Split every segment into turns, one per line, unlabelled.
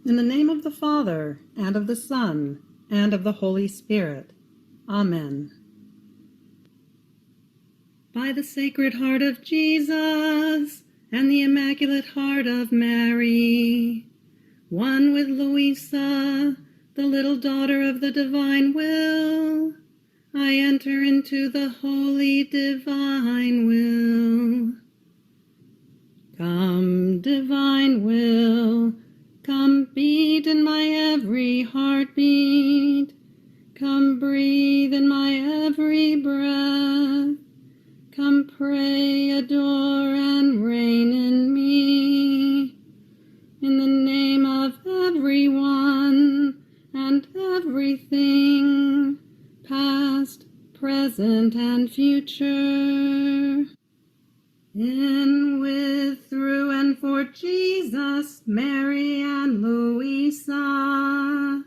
In the name of the Father, and of the Son, and of the Holy Spirit. Amen. By the Sacred Heart of Jesus, and the Immaculate Heart of Mary, one with Luisa, the little daughter of the Divine Will, I enter into the holy divine will. Come, divine will, come beat in my every heartbeat. Come breathe in my every breath. Come pray, adore, and reign in me. In the name of everyone and everything, past, present, and future. In, with, through, and for Jesus, Mary, and Luisa.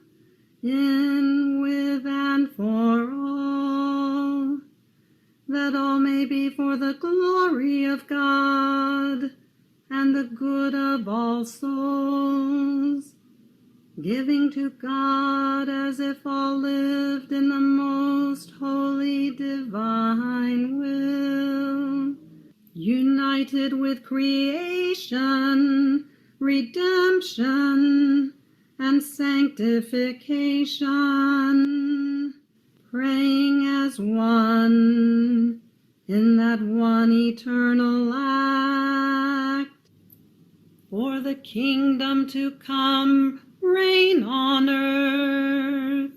In, with, and for all, that all may be for the glory of God and the good of all souls, giving to God as if all lived in the most holy divine will, united with creation, redemption, and sanctification, praying as one in that one eternal act, for the kingdom to come, reign on earth.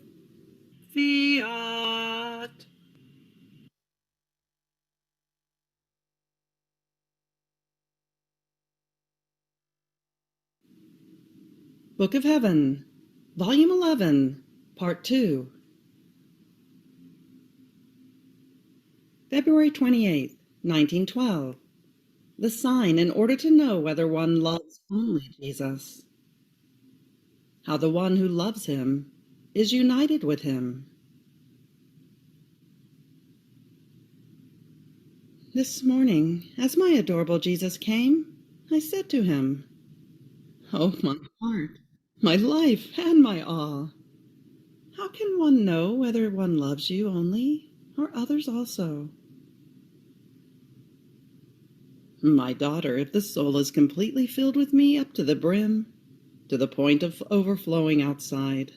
Fiat. Book of Heaven, Volume 11, Part 2. February 28, 1912. The sign in order to know whether one loves only Jesus. How the one who loves him is united with him. This morning, as my adorable Jesus came, I said to him, "Oh, my heart, my life, and my all, how can one know whether one loves you only, or others also? My daughter, if the soul is completely filled with me up to the brim, to the point of overflowing outside,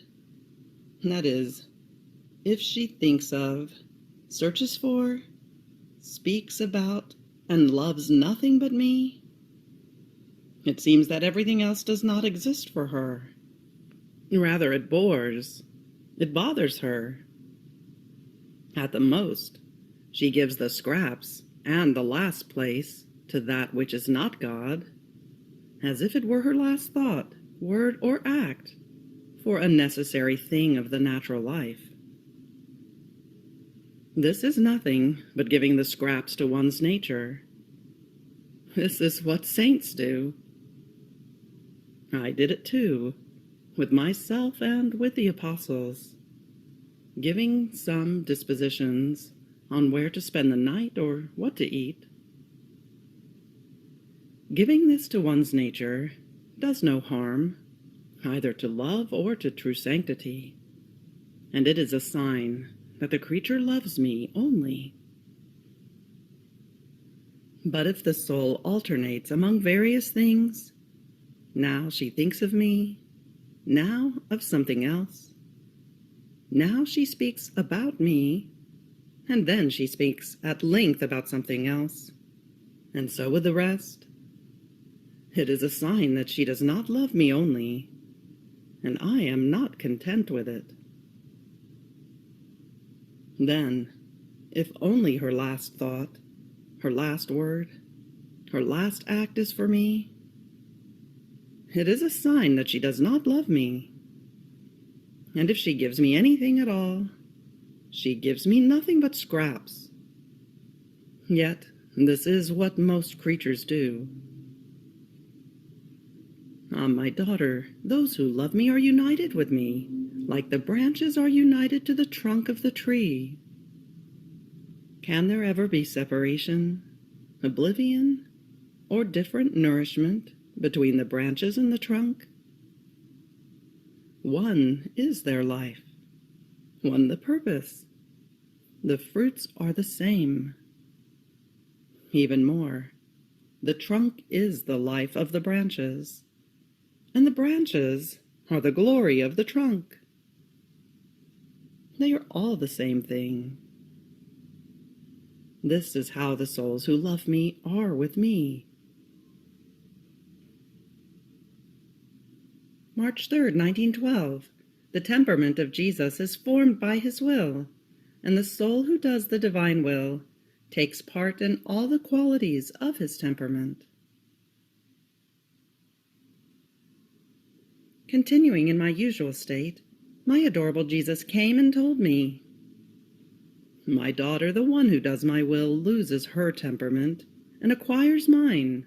that is, if she thinks of, searches for, speaks about, and loves nothing but me, it seems that everything else does not exist for her. Rather, it bores, it bothers her. At the most, she gives the scraps and the last place to that which is not God, as if it were her last thought, word, or act, for a necessary thing of the natural life. This is nothing but giving the scraps to one's nature. This is what saints do. I did it too, with myself and with the apostles, giving some dispositions on where to spend the night or what to eat. Giving this to one's nature does no harm, either to love or to true sanctity, and it is a sign that the creature loves me only. But if the soul alternates among various things, now she thinks of me, now of something else, now she speaks about me, and then she speaks at length about something else, and so with the rest, it is a sign that she does not love me only, and I am not content with it. Then, if only her last thought, her last word, her last act is for me, it is a sign that she does not love me. And if she gives me anything at all, she gives me nothing but scraps. Yet, this is what most creatures do. Ah, my daughter, those who love me are united with me, like the branches are united to the trunk of the tree. Can there ever be separation, oblivion, or different nourishment between the branches and the trunk? One is their life, one the purpose. The fruits are the same. Even more, the trunk is the life of the branches, and the branches are the glory of the trunk. They are all the same thing. This is how the souls who love me are with me. March 3rd, 1912. The temperament of Jesus is formed by his will, and the soul who does the divine will takes part in all the qualities of his temperament. Continuing in my usual state, my adorable Jesus came and told me, "My daughter, the one who does my will loses her temperament and acquires mine.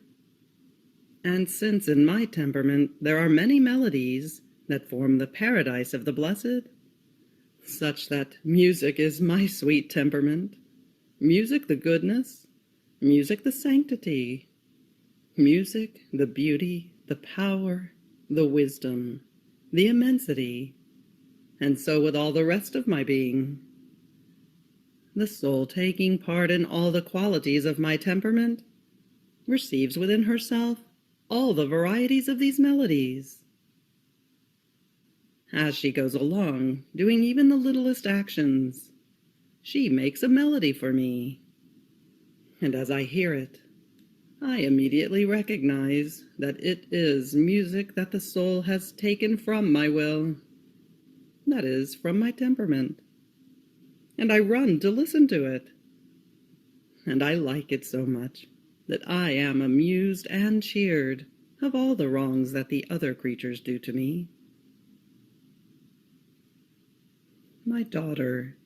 And since in my temperament there are many melodies that form the paradise of the blessed, such that music is my sweet temperament, music the goodness, music the sanctity, music the beauty, the power, the wisdom, the immensity, and so with all the rest of my being. The soul taking part in all the qualities of my temperament receives within herself all the varieties of these melodies. As she goes along, doing even the littlest actions, she makes a melody for me. And as I hear it, I immediately recognize that it is music that the soul has taken from my will, that is, from my temperament. And I run to listen to it. And I like it so much that I am amused and cheered of all the wrongs that the other creatures do to me. My daughter,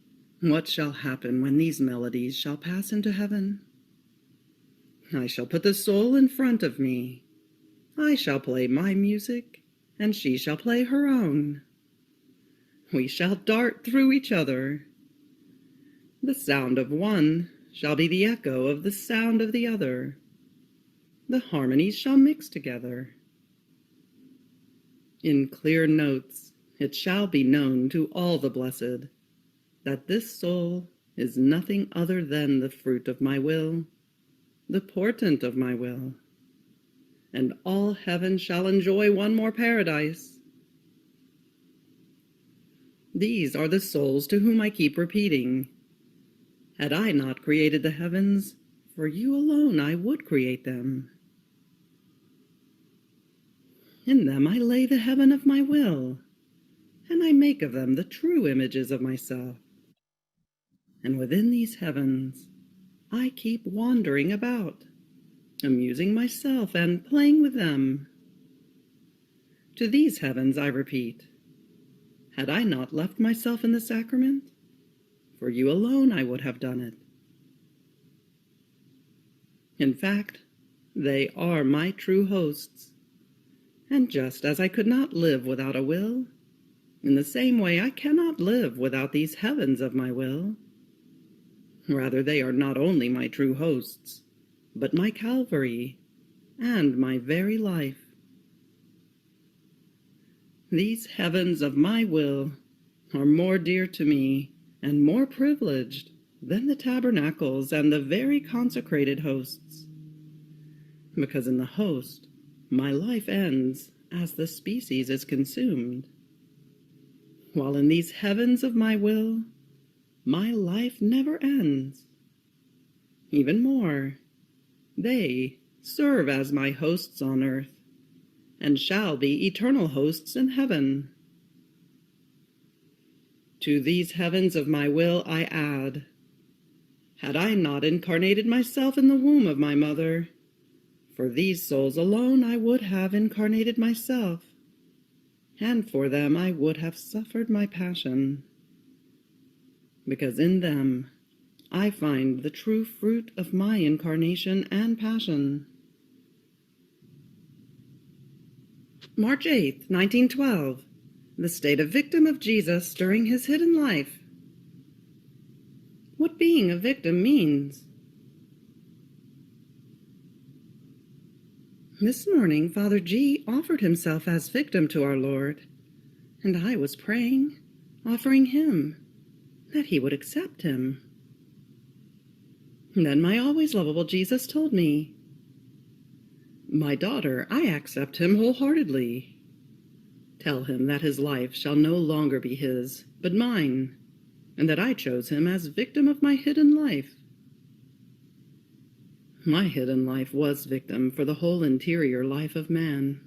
what shall happen when these melodies shall pass into heaven? I shall put the soul in front of me. I shall play my music, and she shall play her own. We shall dart through each other. The sound of one shall be the echo of the sound of the other. The harmonies shall mix together. In clear notes it shall be known to all the blessed that this soul is nothing other than the fruit of my will, the portent of my will, and all heaven shall enjoy one more paradise. These are the souls to whom I keep repeating, had I not created the heavens, for you alone I would create them. In them I lay the heaven of my will, and I make of them the true images of myself. And within these heavens I keep wandering about, amusing myself and playing with them. To these heavens I repeat, had I not left myself in the sacrament, for you alone I would have done it. In fact, they are my true hosts, and just as I could not live without a will, in the same way I cannot live without these heavens of my will. Rather, they are not only my true hosts, but my Calvary, and my very life. These heavens of my will are more dear to me and more privileged than the tabernacles and the very consecrated hosts, because in the host my life ends as the species is consumed, while in these heavens of my will my life never ends. Even more, they serve as my hosts on earth, and shall be eternal hosts in heaven. To these heavens of my will I add, had I not incarnated myself in the womb of my mother, for these souls alone I would have incarnated myself, and for them I would have suffered my passion, because in them I find the true fruit of my incarnation and passion. March 8th, 1912. The state of victim of Jesus during his hidden life. What being a victim means. This morning, Father G. offered himself as victim to our Lord, And I was praying, offering him, that he would accept him. And then my always lovable Jesus told me, "My daughter, I accept him wholeheartedly. Tell him that his life shall no longer be his, but mine, and that I chose him as victim of my hidden life." My hidden life was victim for the whole interior life of man.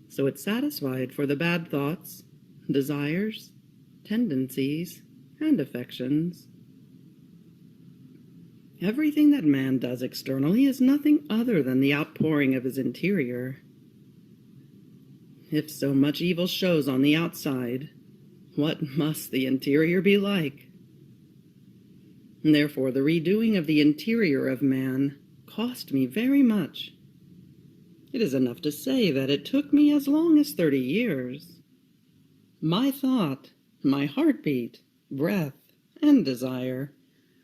So it satisfied for the bad thoughts, desires, tendencies, and affections. Everything that man does externally is nothing other than the outpouring of his interior. If so much evil shows on the outside, what must the interior be like? And therefore, the redoing of the interior of man cost me very much. It is enough to say that it took me as long as 30 years. My thought, my heartbeat, breath, and desire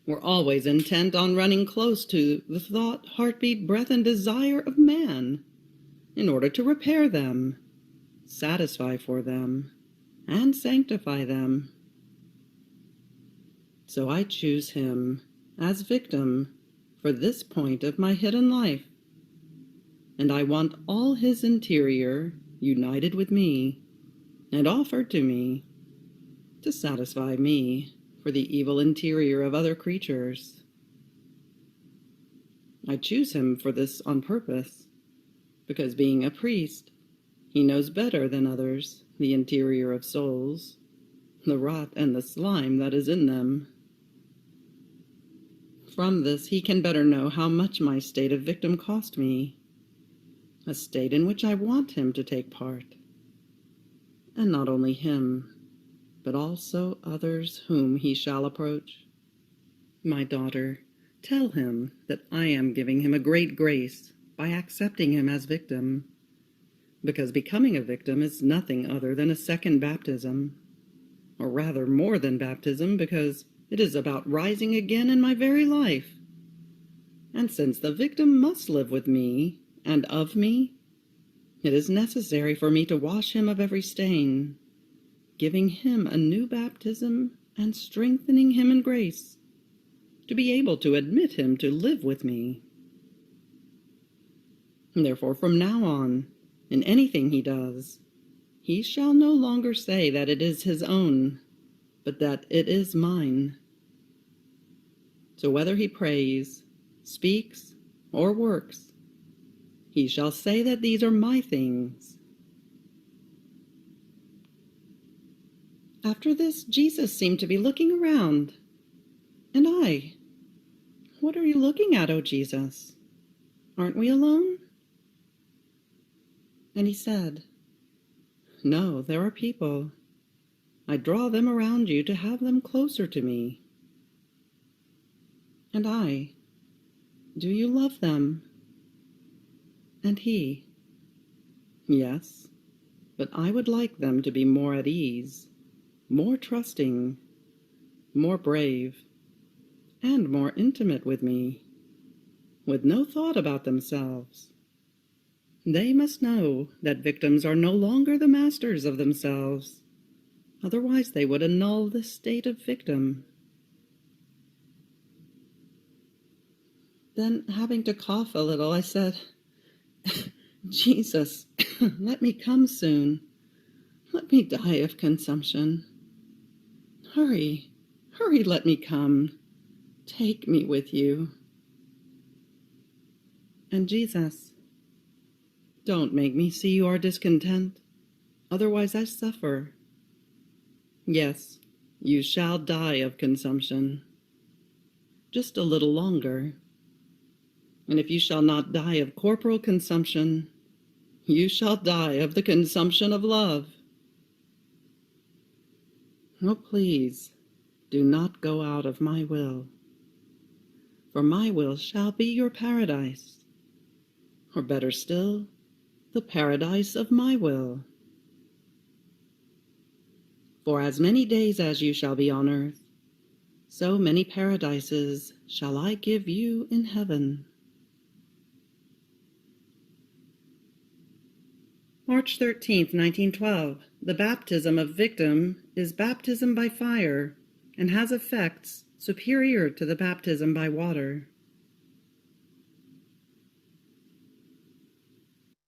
were always intent on running close to the thought, heartbeat, breath, and desire of man in order to repair them, satisfy for them, and sanctify them. So I choose him as victim for this point of my hidden life, and I want all his interior united with me and offered to me to satisfy me for the evil interior of other creatures. I choose him for this on purpose, because being a priest, he knows better than others the interior of souls, the rot and the slime that is in them. From this he can better know how much my state of victim cost me, a state in which I want him to take part, and not only him, but also others whom he shall approach. My daughter, tell him that I am giving him a great grace by accepting him as victim, because becoming a victim is nothing other than a second baptism, or rather more than baptism, because it is about rising again in my very life. And since the victim must live with me and of me, it is necessary for me to wash him of every stain, giving him a new baptism and strengthening him in grace, to be able to admit him to live with me. Therefore, from now on, in anything he does, he shall no longer say that it is his own, but that it is mine. So whether he prays, speaks, or works, he shall say that these are my things. After this, Jesus seemed to be looking around, and I, "What are you looking at, O Jesus? Aren't we alone?" And he said, "No, there are people. I draw them around you to have them closer to me." And I, "Do you love them?" And he, "Yes, but I would like them to be more at ease, more trusting, more brave, and more intimate with me, with no thought about themselves. They must know that victims are no longer the masters of themselves, otherwise they would annul the state of victim." Then, having to cough a little, I said, "Jesus, let me come soon. Let me die of consumption. Hurry, hurry, let me come. Take me with you." And Jesus, "Don't make me see you are discontent, otherwise I suffer. Yes, you shall die of consumption. Just a little longer. And if you shall not die of corporal consumption, you shall die of the consumption of love. Oh, please, do not go out of my will, for my will shall be your paradise, or better still, the paradise of my will. For as many days as you shall be on earth, so many paradises shall I give you in heaven." March 13th, 1912. The baptism of victim is baptism by fire and has effects superior to the baptism by water.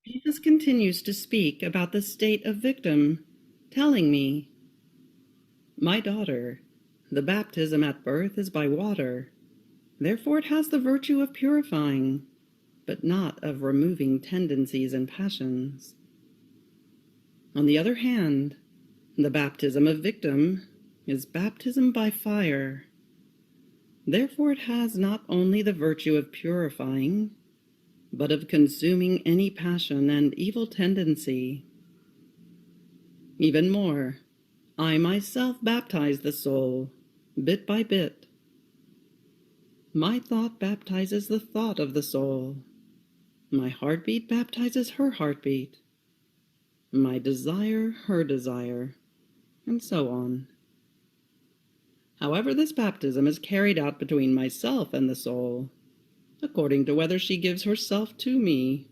Jesus continues to speak about the state of victim, telling me, "My daughter, the baptism at birth is by water. Therefore it has the virtue of purifying, but not of removing tendencies and passions. On the other hand, the baptism of victim is baptism by fire. Therefore it has not only the virtue of purifying, but of consuming any passion and evil tendency. Even more, I myself baptize the soul, bit by bit. My thought baptizes the thought of the soul. My heartbeat baptizes her heartbeat. My desire, her desire, and so on. However, this baptism is carried out between myself and the soul, according to whether she gives herself to me,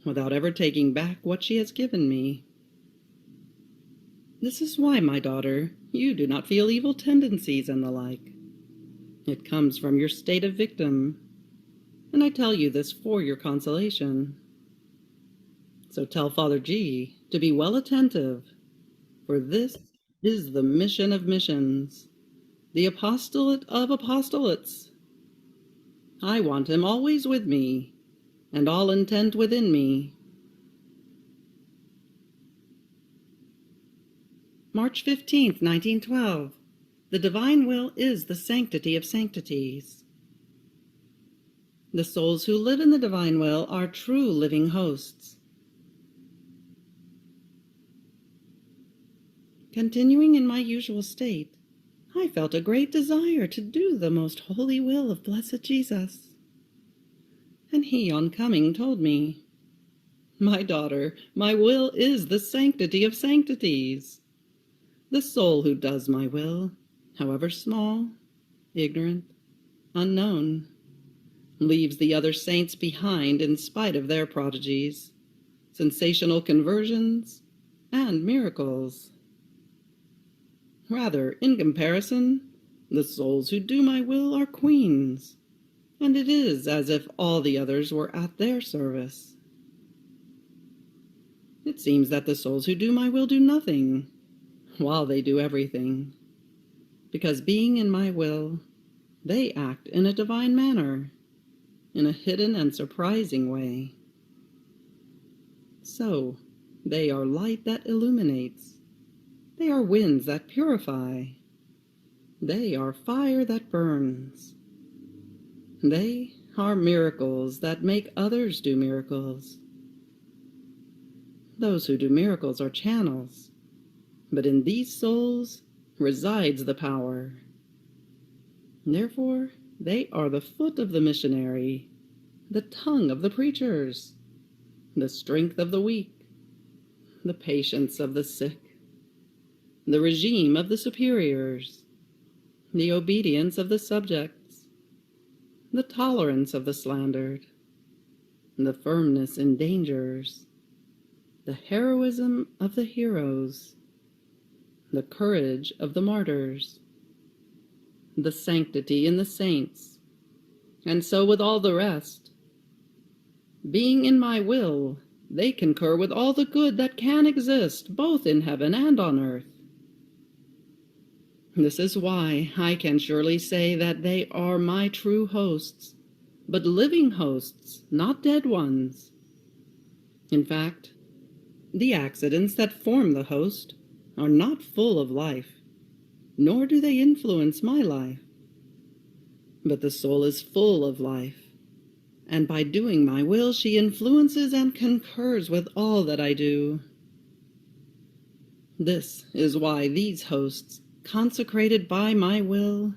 without ever taking back what she has given me. This is why, my daughter, you do not feel evil tendencies and the like. It comes from your state of victim, and I tell you this for your consolation. So tell Father G to be well attentive, for this is the mission of missions, the apostolate of apostolates. I want him always with me, and all intent within me." March 15th, 1912. The divine will is the sanctity of sanctities. The souls who live in the divine will are true living hosts. Continuing in my usual state, I felt a great desire to do the most holy will of blessed Jesus. And he, on coming, told me, "My daughter, my will is the sanctity of sanctities. The soul who does my will, however small, ignorant, unknown, leaves the other saints behind in spite of their prodigies, sensational conversions, and miracles. Rather, in comparison, the souls who do my will are queens, and it is as if all the others were at their service. It seems that the souls who do my will do nothing, while they do everything, because being in my will, they act in a divine manner, in a hidden and surprising way. So, they are light that illuminates. They are winds that purify. They are fire that burns. They are miracles that make others do miracles. Those who do miracles are channels, but in these souls resides the power. Therefore, they are the foot of the missionary, the tongue of the preachers, the strength of the weak, the patience of the sick, the regime of the superiors, the obedience of the subjects, the tolerance of the slandered, the firmness in dangers, the heroism of the heroes, the courage of the martyrs, the sanctity in the saints, and so with all the rest. Being in my will, they concur with all the good that can exist both in heaven and on earth. This is why I can surely say that they are my true hosts, but living hosts, not dead ones. In fact, the accidents that form the host are not full of life, nor do they influence my life. But the soul is full of life, and by doing my will she influences and concurs with all that I do. This is why these hosts, consecrated by my will,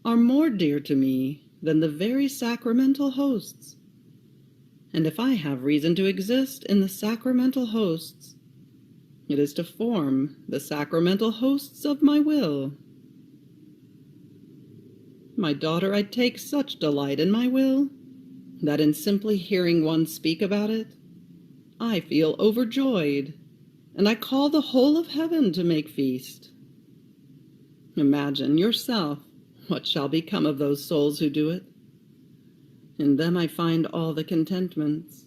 are more dear to me than the very sacramental hosts. And if I have reason to exist in the sacramental hosts, it is to form the sacramental hosts of my will. My daughter, I take such delight in my will that in simply hearing one speak about it, I feel overjoyed, and I call the whole of heaven to make feast. Imagine yourself what shall become of those souls who do it. In them I find all the contentments,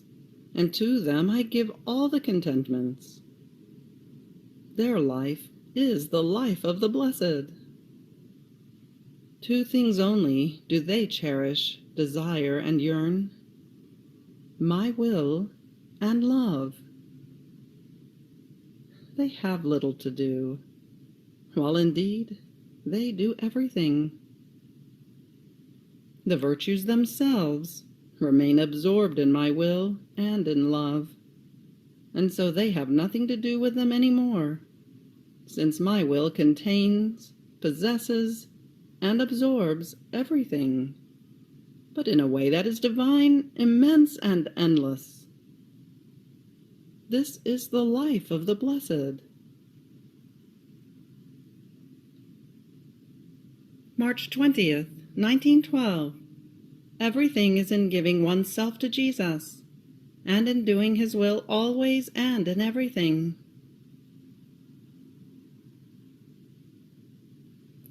and to them I give all the contentments. Their life is the life of the blessed. Two things only do they cherish, desire, and yearn: my will and love. They have little to do, while indeed they do everything. The virtues themselves remain absorbed in my will and in love, and so they have nothing to do with them any more, since my will contains, possesses, and absorbs everything, but in a way that is divine, immense, and endless. This is the life of the blessed. March 20th, 1912. Everything is in giving oneself to Jesus, and in doing His will always and in everything.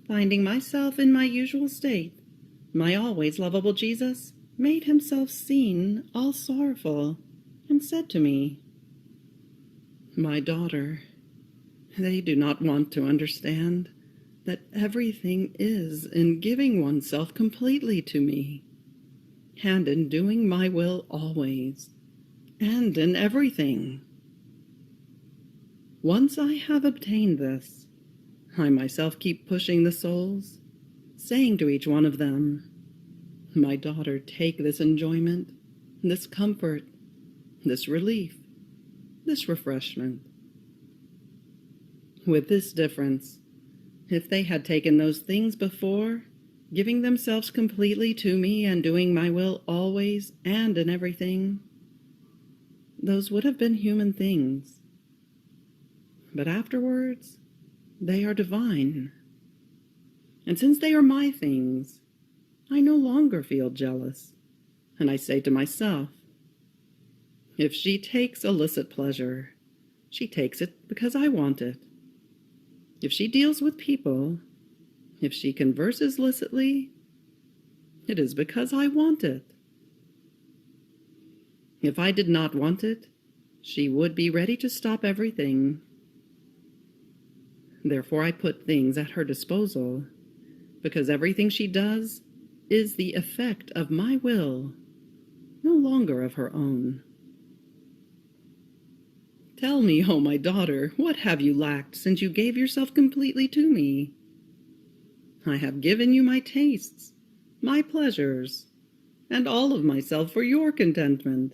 Finding myself in my usual state, my always lovable Jesus made Himself seen all sorrowful, and said to me, "My daughter, they do not want to understand that everything is in giving oneself completely to me, and in doing my will always, and in everything. Once I have obtained this, I myself keep pushing the souls, saying to each one of them, 'My daughter, take this enjoyment, this comfort, this relief, this refreshment.' With this difference, if they had taken those things before, giving themselves completely to me and doing my will always and in everything, those would have been human things. But afterwards, they are divine. And since they are my things, I no longer feel jealous, and I say to myself, if she takes illicit pleasure, she takes it because I want it. If she deals with people, if she converses licitly, it is because I want it. If I did not want it, she would be ready to stop everything. Therefore I put things at her disposal, because everything she does is the effect of my will, no longer of her own. Tell me, oh my daughter, what have you lacked since you gave yourself completely to me? I have given you my tastes, my pleasures, and all of myself for your contentment.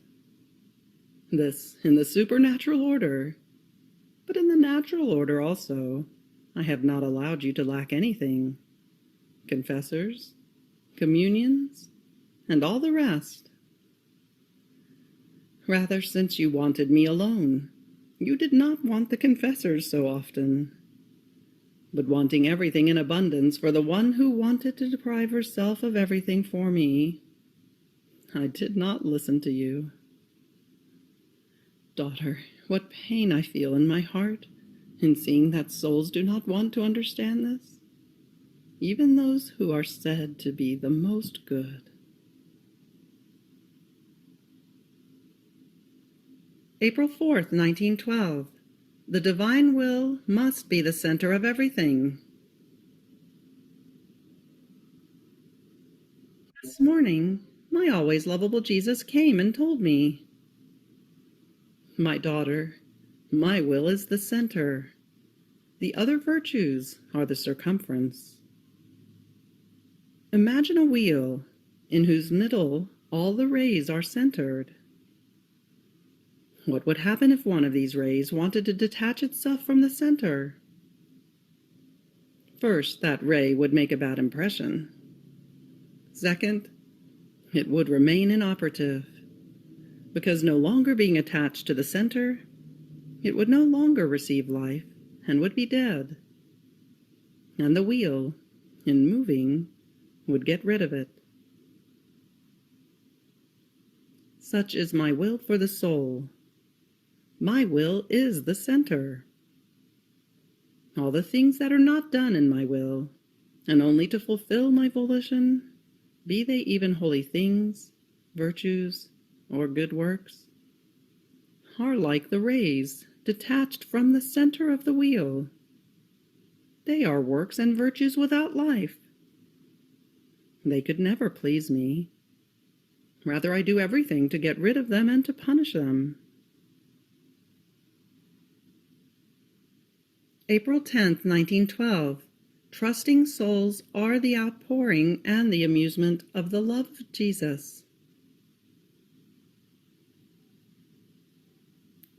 This in the supernatural order, but in the natural order also, I have not allowed you to lack anything. Confessors, communions, and all the rest. Rather, since you wanted me alone, you did not want the confessors so often, but wanting everything in abundance for the one who wanted to deprive herself of everything for me, I did not listen to you. Daughter, what pain I feel in my heart in seeing that souls do not want to understand this, even those who are said to be the most good. April 4th, 1912. The divine will must be the center of everything. This morning, my always lovable Jesus came and told me, "My daughter, my will is the center. The other virtues are the circumference." Imagine a wheel in whose middle all the rays are centered. What would happen if one of these rays wanted to detach itself from the center? First, that ray would make a bad impression. Second, it would remain inoperative, because no longer being attached to the center, it would no longer receive life and would be dead. And the wheel, in moving, would get rid of it. Such is my will for the soul. My will is the center. All the things that are not done in my will, and only to fulfill my volition, be they even holy things, virtues, or good works, are like the rays detached from the center of the wheel. They are works and virtues without life. They could never please me. Rather, I do everything to get rid of them and to punish them. April 10th, 1912. Trusting souls are the outpouring and the amusement of the love of Jesus.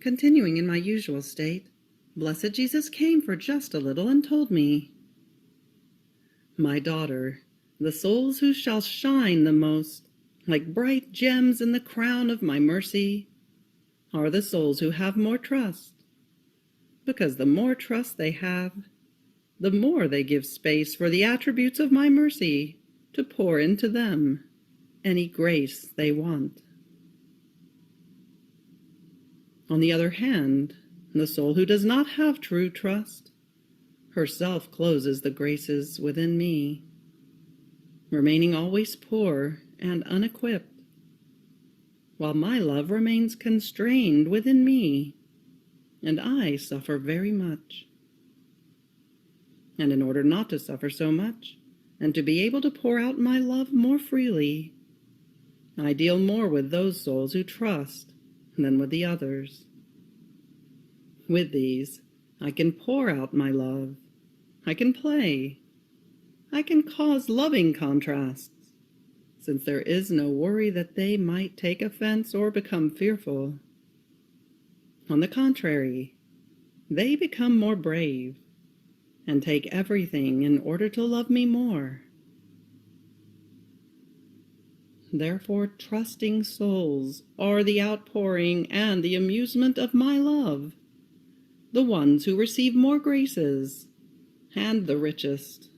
Continuing in my usual state, Blessed Jesus came for just a little and told me, "My daughter, the souls who shall shine the most, like bright gems in the crown of my mercy, are the souls who have more trust, because the more trust they have, the more they give space for the attributes of my mercy to pour into them any grace they want. On the other hand, the soul who does not have true trust herself closes the graces within me, remaining always poor and unequipped, while my love remains constrained within me, and I suffer very much. And in order not to suffer so much, and to be able to pour out my love more freely, I deal more with those souls who trust than with the others. With these, I can pour out my love. I can play. I can cause loving contrasts, since there is no worry that they might take offense or become fearful. On the contrary, they become more brave and take everything in order to love me more. Therefore, trusting souls are the outpouring and the amusement of my love, the ones who receive more graces, and the richest.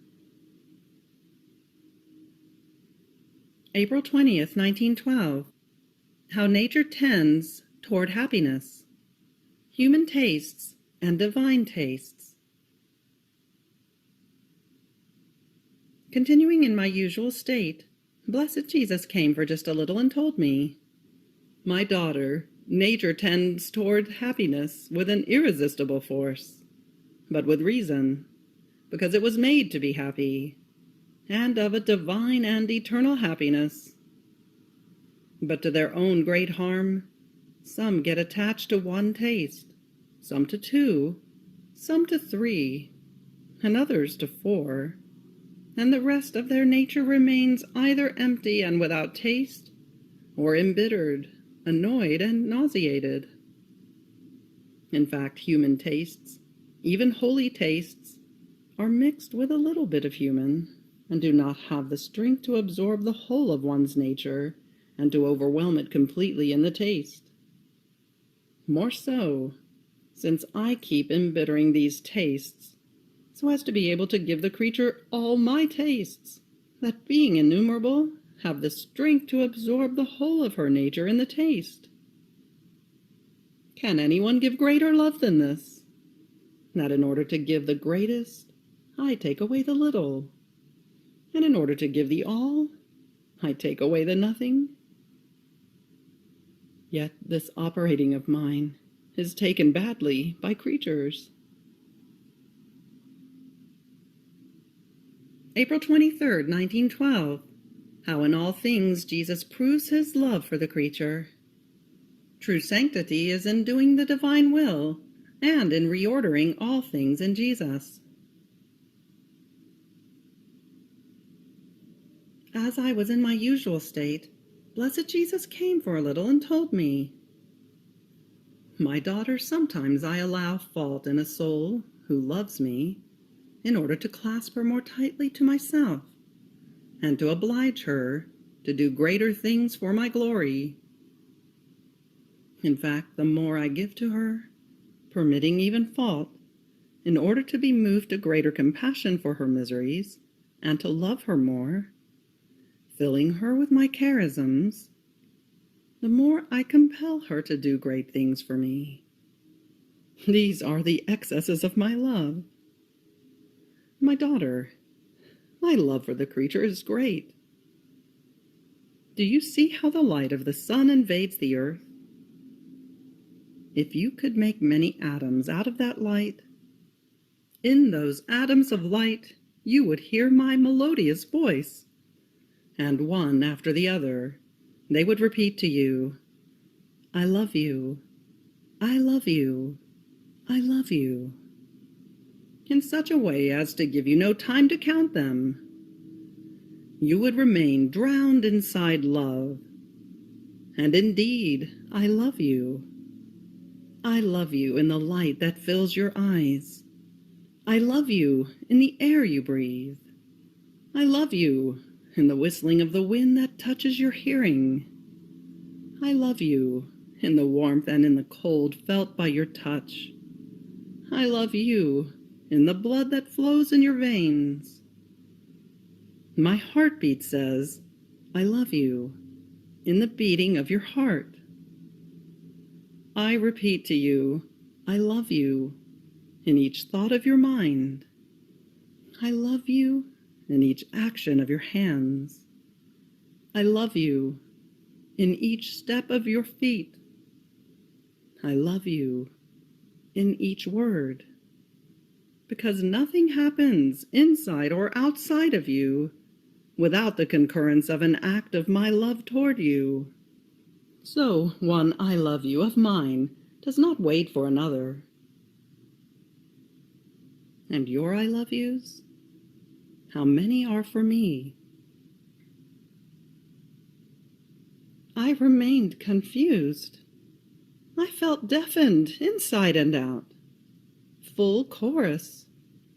April 20th, 1912. How nature tends toward happiness, human tastes, and divine tastes. Continuing in my usual state, Blessed Jesus came for just a little and told me, "My daughter, nature tends toward happiness with an irresistible force, but with reason, because it was made to be happy, and of a divine and eternal happiness. But to their own great harm, some get attached to one taste, some to two, some to three, and others to four, and the rest of their nature remains either empty and without taste, or embittered, annoyed, and nauseated. In fact, human tastes, even holy tastes, are mixed with a little bit of human, and do not have the strength to absorb the whole of one's nature and to overwhelm it completely in the taste. More so, since I keep embittering these tastes, so as to be able to give the creature all my tastes, that being innumerable, have the strength to absorb the whole of her nature in the taste. Can anyone give greater love than this? That in order to give the greatest, I take away the little, and in order to give the all, I take away the nothing. Yet this operating of mine is taken badly by creatures." April 23rd, 1912. How in all things Jesus proves his love for the creature. True sanctity is in doing the divine will and in reordering all things in Jesus. As I was in my usual state, Blessed Jesus came for a little and told me, "My daughter, sometimes I allow fault in a soul who loves me, in order to clasp her more tightly to myself, and to oblige her to do greater things for my glory. In fact, the more I give to her, permitting even fault, in order to be moved to greater compassion for her miseries, and to love her more, filling her with my charisms, the more I compel her to do great things for me, These are the excesses of my love. My daughter, my love for the creature is great. Do you see how the light of the sun invades the earth? If you could make many atoms out of that light, in those atoms of light you would hear my melodious voice, and one after the other they would repeat to you, I love you, I love you, I love you, in such a way as to give you no time to count them. You would remain drowned inside love. And indeed, I love you. I love you in the light that fills your eyes. I love you in the air you breathe. I love you in the whistling of the wind that touches your hearing. I love you in the warmth and in the cold felt by your touch. I love you in the blood that flows in your veins. My heartbeat says, I love you, in the beating of your heart. I repeat to you, I love you, in each thought of your mind. I love you in each action of your hands. I love you in each step of your feet. I love you in each word, because nothing happens inside or outside of you without the concurrence of an act of my love toward you. So one I love you of mine does not wait for another. And your I love yous? How many are for me? I remained confused. I felt deafened inside and out. Full chorus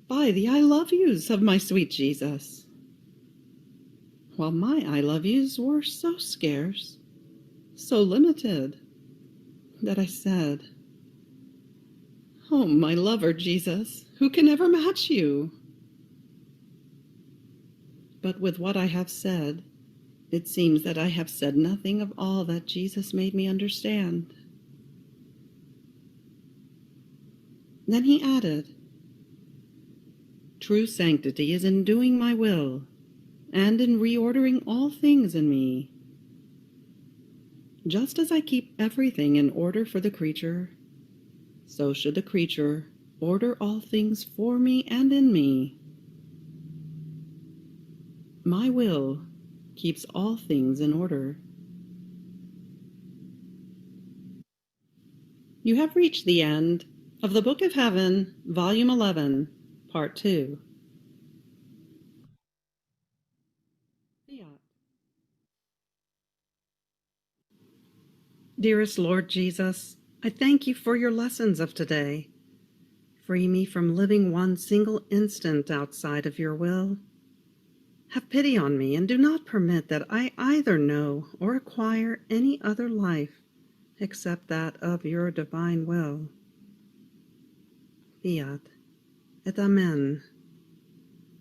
by the I love yous of my sweet Jesus, while my I love yous were so scarce, so limited, that I said, Oh, my lover Jesus, who can ever match you? But with what I have said, it seems that I have said nothing of all that Jesus made me understand. Then he added, True sanctity is in doing my will, and in reordering all things in me. Just as I keep everything in order for the creature, so should the creature order all things for me and in me. My will keeps all things in order. You have reached the end of the Book of Heaven, Volume 11, Part 2. Fiat. Dearest Lord Jesus, I thank you for your lessons of today. Free me from living one single instant outside of your will. Have pity on me, and do not permit that I either know or acquire any other life except that of your divine will. Fiat et Amen.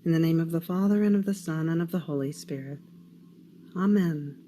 In the name of the Father, and of the Son, and of the Holy Spirit. Amen.